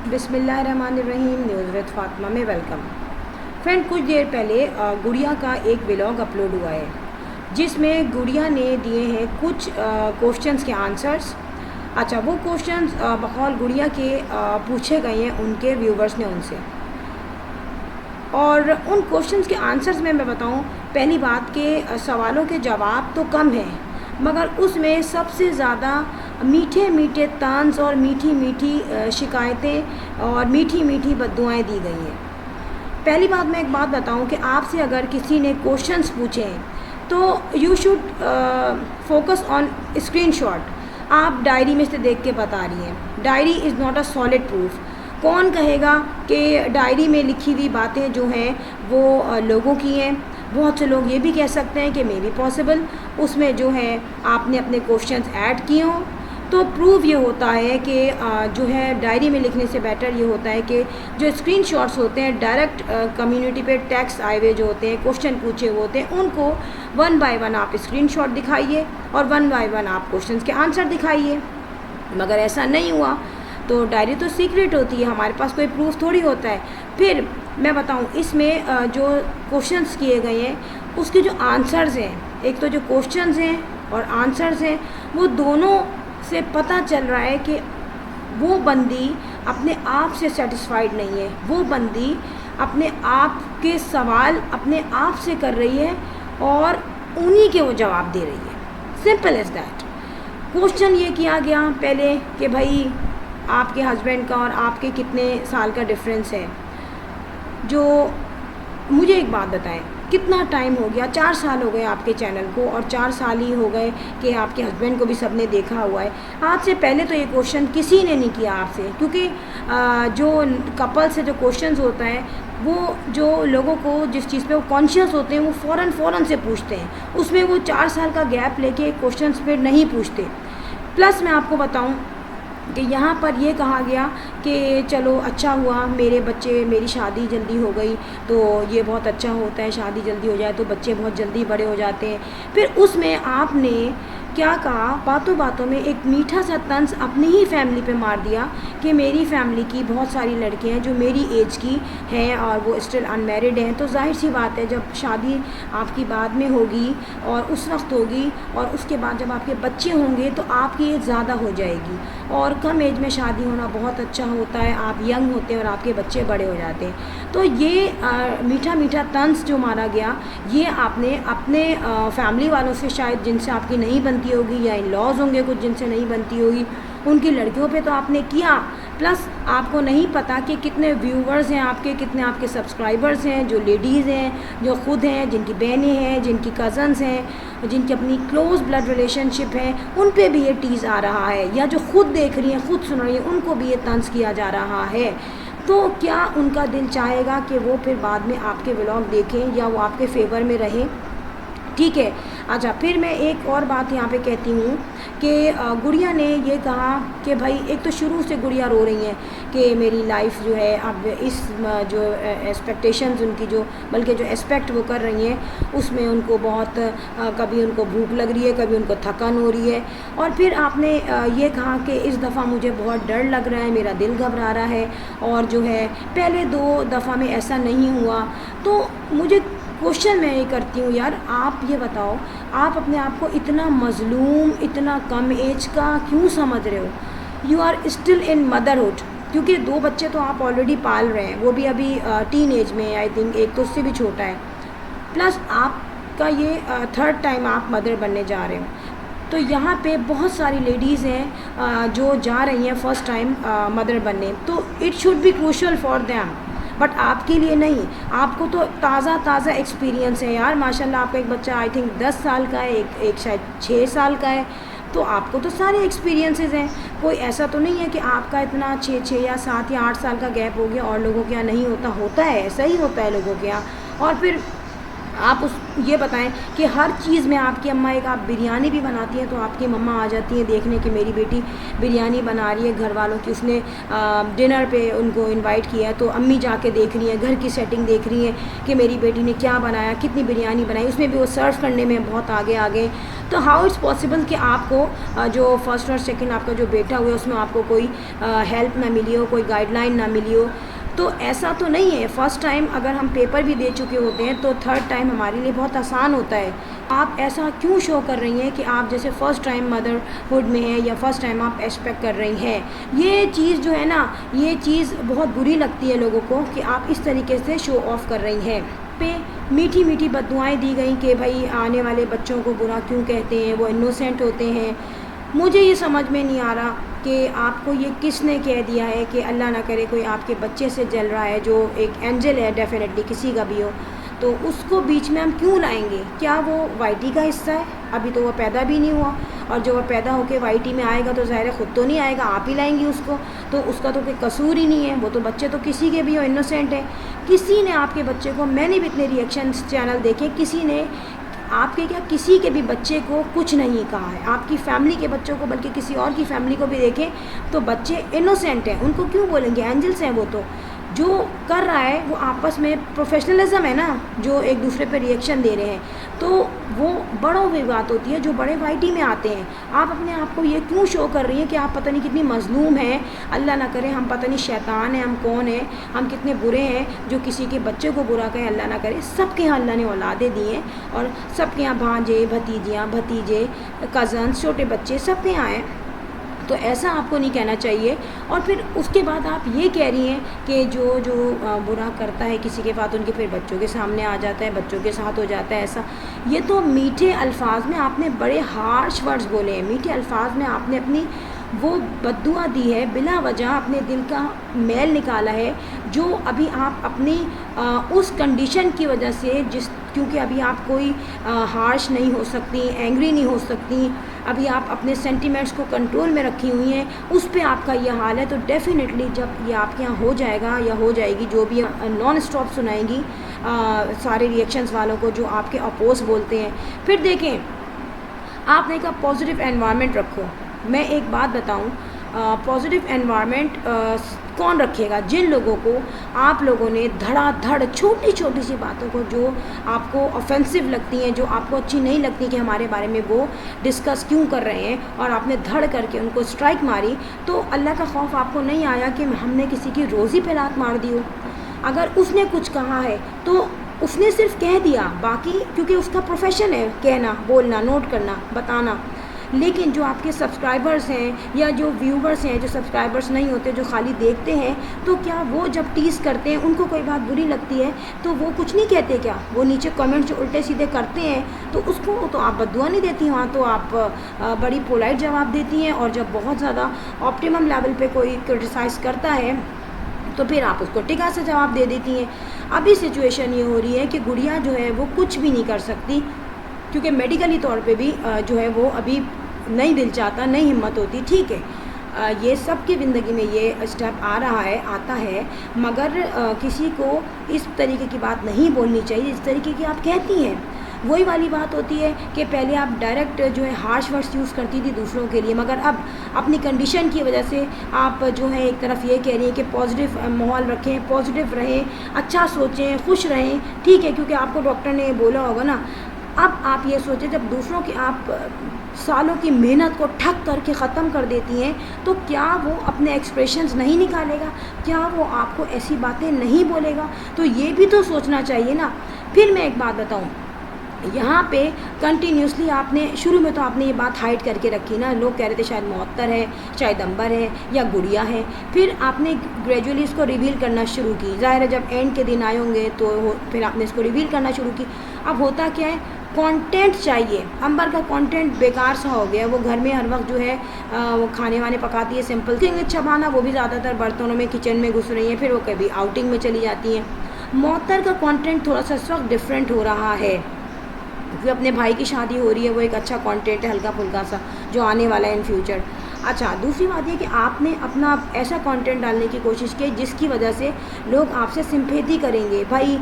बिस्मिल्लाहिर्रहमानिर्रहीम। News with Fatima में welcome. Friend, कुछ देर पहले गुड़िया का एक व्लॉग अपलोड हुआ है जिसमें गुड़िया ने दिए हैं कुछ क्वेश्चंस के आंसर्स। अच्छा, वो क्वेश्चंस बकौल गुड़िया के पूछे गए हैं उनके व्यूवर्स ने उनसे, और उन क्वेश्चंस के आंसर्स में मैं बताऊं, पहली बात के सवालों के जवाब तो कम हैं, मगर उसमें सबसे ज़्यादा मीठे मीठे तंज और मीठी मीठी शिकायतें और मीठी मीठी बद्दुआएं दी गई हैं। पहली बात, मैं एक बात बताऊं कि आपसे अगर किसी ने क्वेश्चंस पूछे हैं तो you should focus on screenshot. आप डायरी में से देख के बता रही हैं, diary is not a solid proof. कौन कहेगा कि डायरी में लिखी हुई बातें जो हैं वो लोगों की हैं। बहुत से लोग ये भी कह सकते हैं कि मे बी पॉसिबल उसमें जो है आपने अपने क्वेश्चंस ऐड किए हों। तो प्रूव ये होता है कि जो है डायरी में लिखने से बेटर ये होता है कि जो स्क्रीनशॉट्स होते हैं डायरेक्ट कम्युनिटी पे टेक्स्ट आए हुए जो होते हैं, क्वेश्चन पूछे हुए होते हैं, उनको वन बाय वन आप स्क्रीनशॉट दिखाइए और वन बाय वन आप क्वेश्चंस के आंसर दिखाइए। मगर ऐसा नहीं हुआ तो डायरी तो सीक्रेट होती है, हमारे पास कोई प्रूफ थोड़ी होता है। फिर मैं बताऊं, इसमें जो क्वेश्चंस किए गए हैं उसके जो आंसर्स हैं, एक तो जो क्वेश्चंस हैं और आंसर्स हैं, वो दोनों से पता चल रहा है कि वो बंदी अपने आप से सेटिस्फाइड नहीं है। वो बंदी अपने आप के सवाल अपने आप से कर रही है और उन्हीं के वो जवाब दे रही है। Simple as that. क्वेश्चन ये किया गया पहले कि भाई आपके हस्बैंड का और आपके कितने साल का डिफरेंस है। जो मुझे एक बात बताएं, कितना टाइम हो गया? 4 साल हो गए आपके चैनल को, और 4 साल ही हो गए कि आपके हस्बैंड को भी सबने देखा हुआ है। आज से पहले तो ये क्वेश्चन किसी ने नहीं किया आपसे, क्योंकि जो कपल से जो क्वेश्चंस होता है वो जो लोगों को जिस चीज़ पे वो कॉन्शियस होते हैं वो फ़ौरन से पूछते हैं। उसमें वो 4 साल का गैप लेके क्वेश्चंस पे नहीं पूछते। प्लस मैं आपको बताऊँ कि यहाँ पर ये कहा गया कि चलो अच्छा हुआ मेरी शादी जल्दी हो गई, तो ये बहुत अच्छा होता है, शादी जल्दी हो जाए तो बच्चे बहुत जल्दी बड़े हो जाते हैं। फिर उसमें आपने क्या कहा, बातों बातों में एक मीठा सा तंज अपनी ही फैमिली पे मार दिया कि मेरी फैमिली की बहुत सारी लड़कियां हैं जो मेरी एज की हैं और वो स्टिल अनमैरिड हैं। तो जाहिर सी बात है, जब शादी आपकी बाद में होगी और उस वक्त होगी और उसके बाद जब आपके बच्चे होंगे तो आपकी एज ज़्यादा हो जाएगी, और कम एज में शादी होना बहुत अच्छा होता है। आप यंग होते हैं और आपके बच्चे बड़े हो जाते हैं। तो ये मीठा मीठा तंज जो मारा गया, ये आपने अपने फैमिली वालों से, शायद जिनसे आपकी नहीं बनती होगी, या इन लॉज होंगे कुछ जिनसे नहीं बनती होगी, उनकी लड़कियों पे तो आपने किया। प्लस आपको नहीं पता कि कितने व्यूवर्स हैं आपके, कितने आपके सब्सक्राइबर्स हैं, जो लेडीज़ हैं, जो खुद हैं, जिनकी बहनें हैं, जिनकी कज़न्स हैं, जिनकी अपनी क्लोज़ ब्लड रिलेशनशिप है, उन पे भी ये टीज़ आ रहा है, या जो खुद देख रही हैं, खुद सुन रही हैं, उनको भी ये तंज किया जा रहा है। तो क्या उनका दिल चाहेगा कि वो फिर बाद में आपके व्लॉग देखें या वो आपके फेवर में रहें? ठीक है। अच्छा, फिर मैं एक और बात यहाँ पे कहती हूँ कि गुड़िया ने ये कहा कि भाई, एक तो शुरू से गुड़िया रो रही हैं कि मेरी लाइफ जो है अब इस जो एक्सपेक्टेशंस उनकी, जो बल्कि जो एक्सपेक्ट वो कर रही हैं उसमें उनको बहुत कभी उनको भूख लग रही है, कभी उनको थकान हो रही है। और फिर आपने ये कहा कि इस दफ़ा मुझे बहुत डर लग रहा है, मेरा दिल घबरा रहा है, और जो है पहले 2 दफ़ा में ऐसा नहीं हुआ। तो मुझे क्वेश्चन मैं ये करती हूँ, यार आप ये बताओ, आप अपने आप को इतना मज़लूम, इतना कम एज का क्यों समझ रहे हो? You are still in motherhood, क्योंकि 2 बच्चे तो आप ऑलरेडी पाल रहे हैं, वो भी अभी टीन एज में, आई थिंक एक तो उससे भी छोटा है। प्लस आपका ये 3rd टाइम आप मदर बनने जा रहे हो। तो यहाँ पे बहुत सारी लेडीज़ हैं जो जा रही हैं फ़र्स्ट टाइम मदर बनने, तो it should be crucial for them, but आपके लिए नहीं। आपको तो ताज़ा एक्सपीरियंस है यार, माशाल्लाह। आपका एक बच्चा आई थिंक 10 साल का है, एक शायद 6 साल का है, तो आपको तो सारे एक्सपीरियंसेस हैं। कोई ऐसा तो नहीं है कि आपका इतना 6 या 7 या 8 साल का गैप हो गया और लोगों के यहाँ नहीं होता है, ऐसा ही होता है लोगों के यहाँ। और फिर आप उस ये बताएं कि हर चीज़ में आपकी अम्मा, एक आप बिरयानी भी बनाती हैं तो आपकी मम्मा आ जाती हैं देखने कि मेरी बेटी बिरयानी बना रही है, घर वालों की उसने डिनर पे उनको इनवाइट किया है तो अम्मी जाके देख रही हैं, घर की सेटिंग देख रही हैं कि मेरी बेटी ने क्या बनाया, कितनी बिरयानी बनाई, उसमें भी वो सर्व करने में बहुत आगे आगे। तो हाउ इट्स पॉसिबल कि आपको जो फर्स्ट और सेकंड आपका जो बेटा हुआ है उसमें आपको कोई हेल्प ना मिली हो, कोई गाइडलाइन ना मिली हो? तो ऐसा तो नहीं है। फ़र्स्ट टाइम अगर हम पेपर भी दे चुके होते हैं तो थर्ड टाइम हमारे लिए बहुत आसान होता है। आप ऐसा क्यों शो कर रही हैं कि आप जैसे फ़र्स्ट टाइम मदरहुड में हैं या फ़र्स्ट टाइम आप एक्सपेक्ट कर रही हैं? ये चीज़ जो है ना, ये चीज़ बहुत बुरी लगती है लोगों को कि आप इस तरीके से शो ऑफ़ कर रही हैं। पे मीठी मीठी बद्दुआएँ दी गई कि भाई आने वाले बच्चों को बुरा क्यों कहते हैं, वो इनोसेंट होते हैं। मुझे ये समझ में नहीं आ रहा कि आपको ये किसने कह दिया है कि अल्लाह ना करे कोई आपके बच्चे से जल रहा है जो एक एंजल है, डेफिनेटली किसी का भी हो, तो उसको बीच में हम क्यों लाएंगे? क्या वो वाईटी का हिस्सा है? अभी तो वो पैदा भी नहीं हुआ, और जो वो पैदा होके वाईटी में आएगा तो ज़ाहिर है ख़ुद तो नहीं आएगा, आप ही लाएंगी उसको, तो उसका तो कोई कसूर ही नहीं है। वो तो बच्चे तो किसी के भी हो, इनोसेंट है। किसी ने आपके बच्चे को, मैंने भी इतने रिएक्शन चैनल देखे, किसी ने आपके क्या किसी के भी बच्चे को कुछ नहीं कहा है, आपकी फैमिली के बच्चों को, बल्कि किसी और की फैमिली को भी देखें तो बच्चे इनोसेंट हैं, उनको क्यों बोलेंगे एंजल्स हैं? वो तो जो कर रहा है वो आपस में प्रोफेशनलिज्म है ना, जो एक दूसरे पे रिएक्शन दे रहे हैं, तो वो बड़ों की बात होती है जो बड़े वाईटी में आते हैं। आप अपने आप को ये क्यों शो कर रही हैं कि आप पता नहीं कितनी मजलूम हैं, अल्लाह ना करे हम पता नहीं शैतान हैं, हम कौन हैं, हम कितने बुरे हैं जो किसी के बच्चे को बुरा कहें, अल्लाह ना करे। सबके यहाँ अल्लाह ने औलादे दी हैं और सबके यहाँ भांजे, भतीजियाँ, भतीजे, कज़न्स, छोटे बच्चे सबके यहाँ हैं, तो ऐसा आपको नहीं कहना चाहिए। और फिर उसके बाद आप ये कह रही हैं कि जो जो बुरा करता है किसी के साथ, उनके फिर बच्चों के सामने आ जाता है, बच्चों के साथ हो जाता है ऐसा। ये तो मीठे अल्फाज में आपने बड़े हार्श वर्ड्स बोले हैं, मीठे अल्फाज में आपने अपनी वो बद्दुआ दी है, बिला वजह अपने दिल का मैल निकाला है, जो अभी आप अपनी उस कंडीशन की वजह से क्योंकि अभी आप कोई हार्श नहीं हो सकती, एंग्री नहीं हो सकती, अभी आप अपने सेंटिमेंट्स को कंट्रोल में रखी हुई हैं, उस पे आपका ये हाल है। तो डेफ़िनेटली जब ये आपके यहाँ हो जाएगा या हो जाएगी, जो भी नॉन स्टॉप सुनाएंगी सारे रिएक्शंस वालों को जो आपके अपोज बोलते हैं, फिर देखें आपने कहा पॉजिटिव एनवायरनमेंट रखो। मैं एक बात बताऊं, पॉजिटिव एनवायरनमेंट कौन रखेगा? जिन लोगों को आप लोगों ने धड़ाधड़ छोटी छोटी सी बातों को जो आपको ऑफेंसिव लगती हैं, जो आपको अच्छी नहीं लगती कि हमारे बारे में वो डिस्कस क्यों कर रहे हैं, और आपने धड़ करके उनको स्ट्राइक मारी, तो अल्लाह का खौफ आपको नहीं आया कि हमने किसी की रोज़ी पे लात मार दी हो? अगर उसने कुछ कहा है तो उसने सिर्फ कह दिया, बाकी क्योंकि उसका प्रोफेशन है कहना, बोलना, नोट करना, बताना। लेकिन जो आपके सब्सक्राइबर्स हैं या जो व्यूवर्स हैं, जो सब्सक्राइबर्स नहीं होते, जो खाली देखते हैं, तो क्या वो जब टीज़ करते हैं, उनको कोई बात बुरी लगती है तो वो कुछ नहीं कहते क्या? वो नीचे कमेंट जो उल्टे सीधे करते हैं तो उसको तो आप बद्दुआ नहीं देती, वहाँ तो आप बड़ी पोलाइट जवाब देती हैं। और जब बहुत ज़्यादा ऑप्टिमम लेवल पे कोई क्रिटिसाइज़ करता है तो फिर आप उसको टिका से जवाब दे देती हैं। अभी सिचुएशन ये हो रही है कि गुड़िया जो है वो कुछ भी नहीं कर सकती, क्योंकि मेडिकली तौर पे भी जो है वो अभी नहीं दिल चाहता, नहीं हिम्मत होती। ठीक है, ये सब की ज़िंदगी में ये स्टेप आ रहा है, आता है, मगर किसी को इस तरीके की बात नहीं बोलनी चाहिए इस तरीके की आप कहती हैं। वही वाली बात होती है कि पहले आप डायरेक्ट जो है हार्श वर्ड्स यूज़ करती थी दूसरों के लिए, मगर अब अपनी कंडीशन की वजह से आप जो है एक तरफ ये कह रही हैं कि पॉजिटिव माहौल रखें, पॉजिटिव रहें, अच्छा सोचें, खुश रहें। ठीक है, क्योंकि आपको डॉक्टर ने बोला होगा ना। अब आप ये सोचें, जब दूसरों की आप सालों की मेहनत को ठग करके ख़त्म कर देती हैं, तो क्या वो अपने एक्सप्रेशंस नहीं निकालेगा? क्या वो आपको ऐसी बातें नहीं बोलेगा? तो ये भी तो सोचना चाहिए ना। फिर मैं एक बात बताऊं, यहाँ पे कंटिन्यूसली आपने शुरू में तो आपने ये बात हाइड करके रखी ना, लोग कह रहे थे शायद मुअत्तर है, शायद अंबर है या गुड़िया है। फिर आपने ग्रेजुअली इसको रिवील करना शुरू की। ज़ाहिर है जब एंड के दिन आए होंगे तो फिर आपने इसको रिवील करना शुरू की। अब होता क्या है, कंटेंट चाहिए। अंबर का कंटेंट बेकार सा हो गया, वो घर में हर वक्त जो है वो खाने वाने पकाती है, सिंपल थिंग छबाना, वो भी ज़्यादातर बर्तनों में, किचन में घुस रही हैं, फिर वो कभी आउटिंग में चली जाती हैं। मुअत्तर का कंटेंट थोड़ा सा इस वक्त डिफरेंट हो रहा है, क्योंकि अपने भाई की शादी हो रही है, वो एक अच्छा कंटेंट है हल्का फुल्का सा जो आने वाला है इन फ्यूचर। अच्छा, दूसरी बात ये कि आपने अपना ऐसा कंटेंट डालने की कोशिश की जिसकी वजह से लोग आपसे सिंपैथी करेंगे। भाई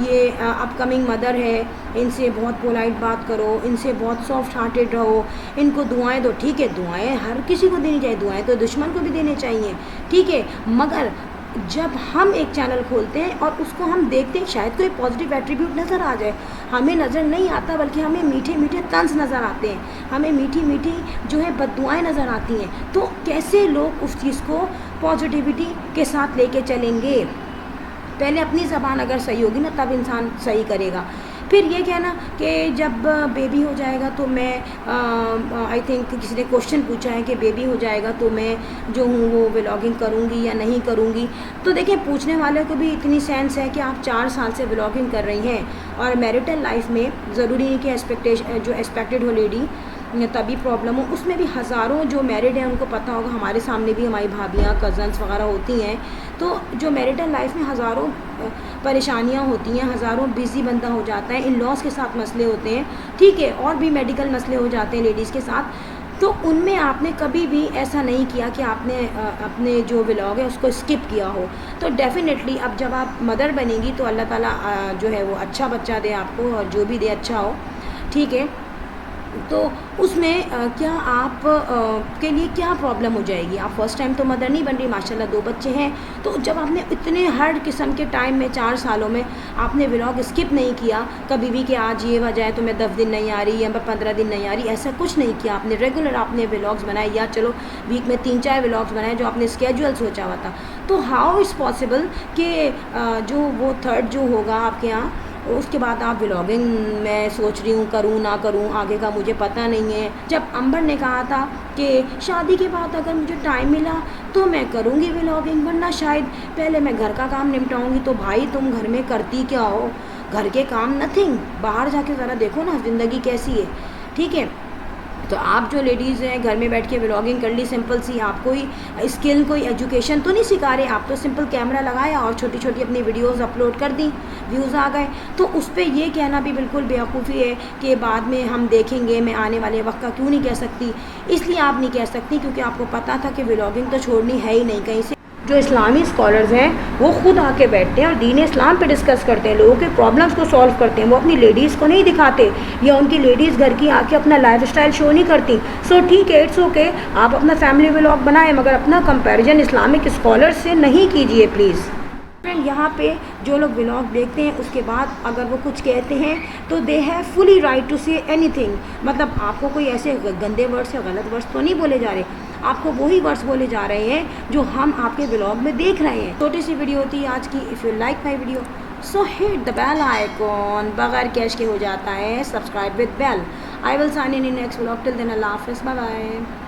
ये अपकमिंग मदर है, इनसे बहुत पोलाइट बात करो, इनसे बहुत सॉफ्ट हार्टेड रहो, इनको दुआएं दो। ठीक है, दुआएं हर किसी को देनी चाहिए, दुआएं तो दुश्मन को भी देनी चाहिए, ठीक है। मगर जब हम एक चैनल खोलते हैं और उसको हम देखते हैं, शायद कोई पॉजिटिव एट्रीब्यूट नज़र आ जाए, हमें नज़र नहीं आता, बल्कि हमें मीठे मीठे तंज नज़र आते हैं, हमें मीठी मीठी जो है बद्दुआएं नज़र आती हैं। तो कैसे लोग उस चीज़ को पॉजिटिविटी के साथ लेके चलेंगे? पहले अपनी ज़बान अगर सही होगी ना, तब इंसान सही करेगा। फिर ये कहना कि जब बेबी हो जाएगा तो मैं आई थिंक किसी ने क्वेश्चन पूछा है कि बेबी हो जाएगा तो मैं जो हूँ वो व्लॉगिंग करूँगी या नहीं करूँगी। तो देखिए, पूछने वाले को भी इतनी सेंस है कि आप 4 साल से व्लॉगिंग कर रही हैं और मैरिटल लाइफ में ज़रूरी नहीं कि जो एक्सपेक्टेड हो लेडी तभी प्रॉब्लम हो। उसमें भी हज़ारों जो मैरिड हैं उनको पता होगा, हमारे सामने भी हमारी भाभियाँ कज़न्स वगैरह होती हैं। तो जो मैरिटल लाइफ में हज़ारों परेशानियाँ होती हैं, हज़ारों बिज़ी बंदा हो जाता है, इन लॉज के साथ मसले होते हैं, ठीक है, और भी मेडिकल मसले हो जाते हैं लेडीज़ के साथ। तो उनमें आपने कभी भी ऐसा नहीं किया कि आपने अपने जो व्लॉग है उसको स्किप किया हो। तो डेफ़िनेटली अब जब आप मदर बनेंगी तो अल्लाह ताला जो है वो अच्छा बच्चा दे आपको, और जो भी दे अच्छा हो, ठीक है। तो उसमें क्या आप के लिए क्या प्रॉब्लम हो जाएगी? आप फर्स्ट टाइम तो मदर नहीं बन रही, माशाल्लाह 2 बच्चे हैं। तो जब आपने इतने हर किस्म के टाइम में 4 सालों में आपने व्लॉग स्किप नहीं किया कभी भी कि आज ये वजह है तो मैं 10 दिन नहीं आ रही या मैं 15 दिन नहीं आ रही, ऐसा कुछ नहीं किया आपने। रेगुलर आपने व्लॉग्स बनाए, या चलो वीक में 3-4 व्लॉग्स बनाए जो आपने स्केड्यूल सोचा हुआ था। तो हाउ इज़ पॉसिबल कि जो वो थर्ड जो होगा आपके यहाँ, उसके बाद आप व्लॉगिंग मैं सोच रही हूँ करूँ ना करूँ, आगे का मुझे पता नहीं है। जब अंबर ने कहा था कि शादी के बाद अगर मुझे टाइम मिला तो मैं करूँगी व्लॉगिंग, वरना शायद पहले मैं घर का काम निपटाऊँगी। तो भाई तुम घर में करती क्या हो? घर के काम नथिंग, बाहर जाके ज़रा देखो ना ज़िंदगी कैसी है, ठीक है। तो आप जो लेडीज़ हैं घर में बैठ के व्लॉगिंग कर ली सिंपल सी, आप कोई स्किल कोई एजुकेशन तो नहीं सिखा रहे, आप तो सिंपल कैमरा लगाया और छोटी छोटी अपनी वीडियोस अपलोड कर दी, व्यूज़ आ गए। तो उस पर ये कहना भी बिल्कुल बेवकूफ़ी है कि बाद में हम देखेंगे, मैं आने वाले वक्त का क्यों नहीं कह सकती। इसलिए आप नहीं कह सकती क्योंकि आपको पता था कि व्लॉगिंग तो छोड़नी है ही नहीं कहीं से। जो इस्लामी स्कॉलर्स हैं वो खुद आके बैठते हैं और दीन इस्लाम पे डिस्कस करते हैं, लोगों के प्रॉब्लम्स को सॉल्व करते हैं। वो अपनी लेडीज़ को नहीं दिखाते, या उनकी लेडीज़ घर की आके अपना लाइफस्टाइल शो नहीं करती। सो ठीक है, इट्स ओके, आप अपना फैमिली व्लॉग बनाएं, मगर अपना कंपैरिजन इस्लामिक स्कॉलर्स से नहीं कीजिए प्लीज़। फ्रेंड, यहाँ पे जो लोग व्लॉग देखते हैं उसके बाद अगर वो कुछ कहते हैं तो they have fully right to say anything. मतलब आपको कोई ऐसे गंदे वर्ड्स या गलत वर्ड्स तो नहीं बोले जा रहे, आपको वही वर्ड्स बोले जा रहे हैं जो हम आपके व्लॉग में देख रहे हैं। छोटी सी वीडियो थी आज की। If you like my video so hit the bell icon, बगैर कैश के हो जाता है, subscribe with bell. I will sign in next vlog, till then अल्लाह हाफ़िज़, बाय बाय।